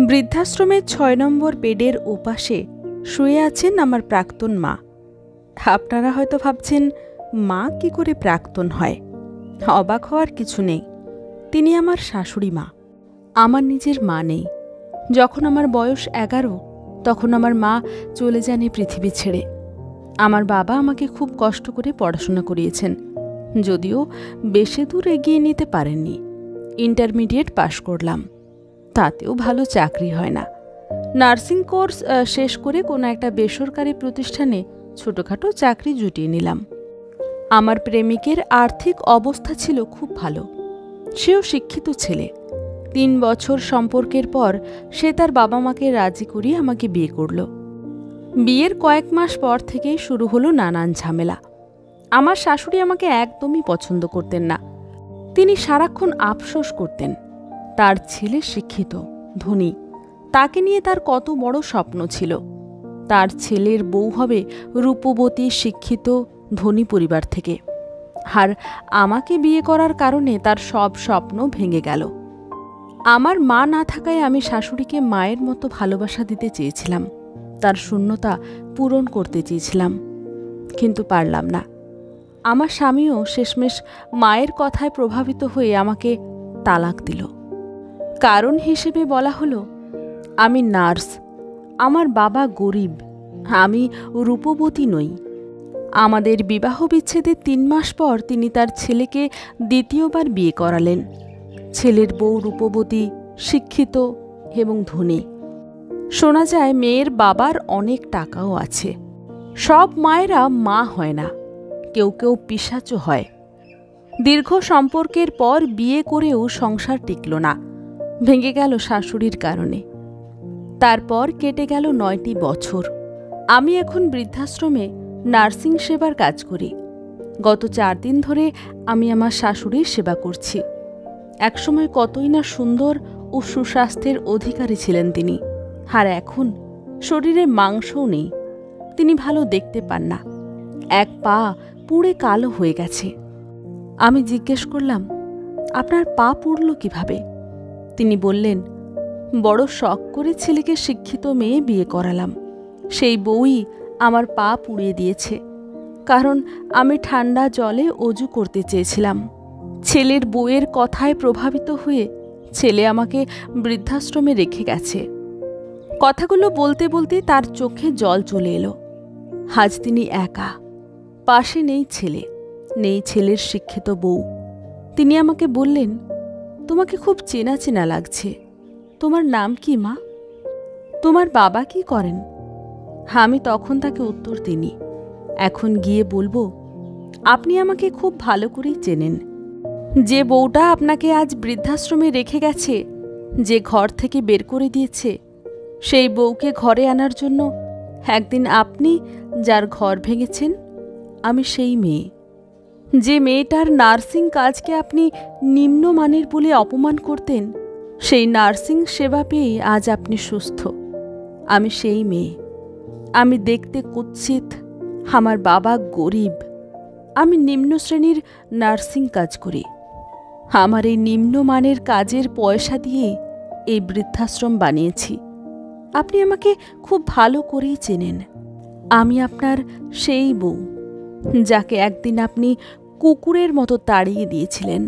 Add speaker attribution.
Speaker 1: বৃদ্ধাশ্রমের ৬ নম্বর বেডের ওপাশে শুয়ে আছেন আমার প্রাক্তন মা। আপনারা হয়তো ভাবছেন, মা কি করে প্রাক্তন হয়? অবাক হওয়ার কিছু নেই। তিনি আমার শাশুড়ি মা। আমার নিজের মা নেই। যখন আমার বয়স ১১, তখন আমার মা চলে যান এই পৃথিবী ছেড়ে। আমার বাবা আমাকে খুব কষ্ট করে পড়াশোনা করিয়েছেন, যদিও বেশি দূর এগিয়ে নিতে পারেননি। ইন্টারমিডিয়েট পাশ করলাম, তাতেও ভালো চাকরি হয় না। নার্সিং কোর্স শেষ করে কোনো একটা বেসরকারি প্রতিষ্ঠানে ছোটোখাটো চাকরি জুটিয়ে নিলাম। আমার প্রেমিকের আর্থিক অবস্থা ছিল খুব ভালো। সেও শিক্ষিত ছেলে। ৩ বছর সম্পর্কের পর সে তার বাবা মাকে রাজি করিয়ে আমাকে বিয়ে করল। বিয়ের কয়েক মাস পর থেকেই শুরু হলো নানান ঝামেলা। আমার শাশুড়ি আমাকে একদমই পছন্দ করতেন না। তিনি সারাক্ষণ আফসোস করতেন। তার ছেলে শিক্ষিত, ধনী, তাকে নিয়ে তার কত বড় স্বপ্ন ছিল। তার ছেলের বউ হবে রূপবতী, শিক্ষিত, ধনী পরিবার থেকে। আর আমাকে বিয়ে করার কারণে তার সব স্বপ্ন ভেঙে গেল। আমার মা না থাকায় আমি শাশুড়িকে মায়ের মতো ভালোবাসা দিতে চেয়েছিলাম, তার শূন্যতা পূরণ করতে চেয়েছিলাম, কিন্তু পারলাম না। আমার স্বামীও শেষমেশ মায়ের কথায় প্রভাবিত হয়ে আমাকে তালাক দিল। কারণ হিসেবে বলা হলো, আমি নার্স, আমার বাবা গরিব, আমি রূপবতী নই। আমাদের বিবাহ বিচ্ছেদের ৩ মাস পর তিনি তার ছেলেকে দ্বিতীয়বার বিয়ে করালেন। ছেলের বউ রূপবতী, শিক্ষিত এবং ধনী। শোনা যায় মেয়ের বাবার অনেক টাকাও আছে। সব মায়েরা মা হয় না, কেউ কেউ পিশাচও হয়। দীর্ঘ সম্পর্কের পর বিয়ে করেও সংসার টিকল না, ভেঙে গেল শাশুড়ির কারণে। তারপর কেটে গেল ৯টি বছর। আমি এখন বৃদ্ধাশ্রমে নার্সিং সেবার কাজ করি। গত ৪ দিন ধরে আমি আমার শাশুড়ির সেবা করছি। একসময় কতই না সুন্দর ও সুস্বাস্থ্যের অধিকারী ছিলেন তিনি, আর এখন শরীরে মাংসও নেই। তিনি ভালো দেখতে পান না, এক পা পুড়ে কালো হয়ে গেছে। আমি জিজ্ঞেস করলাম, আপনার পা পুড়ল কিভাবে? তিনি বললেন, বড় শখ করে ছেলেকে শিক্ষিত মেয়ে বিয়ে করালাম। সেই বউই আমার পা পুড়িয়ে দিয়েছে, কারণ আমি ঠান্ডা জলে অজু করতে চেয়েছিলাম। ছেলের বউয়ের কথায় প্রভাবিত হয়ে ছেলে আমাকে বৃদ্ধাশ্রমে রেখে গেছে। কথাগুলো বলতে বলতে তার চোখে জল চলে এলো। আজ তিনি একা, পাশে নেই ছেলে, নেই ছেলের শিক্ষিত বউ। তিনি আমাকে বললেন, তোমাকে খুব চেনা চেনা লাগছে। তোমার নাম কি মা? তোমার বাবা কি করেন? আমি তখন তাকে উত্তর দিইনি। এখন গিয়ে বলবো, আপনি আমাকে খুব ভালো করেই চেনেন। যে বউটা আপনাকে আজ বৃদ্ধাশ্রমে রেখে গেছে, যে ঘর থেকে বের করে দিয়েছে, সেই বউকে ঘরে আনার জন্য একদিন আপনি যার ঘর ভেঙেছেন, আমি সেই মেয়ে। যে মেয়েটার নার্সিং কাজকে আপনি নিম্নমানের বলে অপমান করতেন, সেই নার্সিং সেবা পেয়ে আজ আপনি সুস্থ। আমি সেই মেয়ে। আমি দেখতে কুৎসিত, আমার বাবা গরিব, আমি নিম্ন শ্রেণীর নার্সিং কাজ করি। আমার এই নিম্নমানের কাজের পয়সা দিয়ে এই বৃদ্ধাশ্রম বানিয়েছি। আপনি আমাকে খুব ভালো করেই চেনেন। আমি আপনার সেই বউ, যাকে একদিন আপনি কুকুরের মতো তাড়িয়ে দিয়েছিলেন।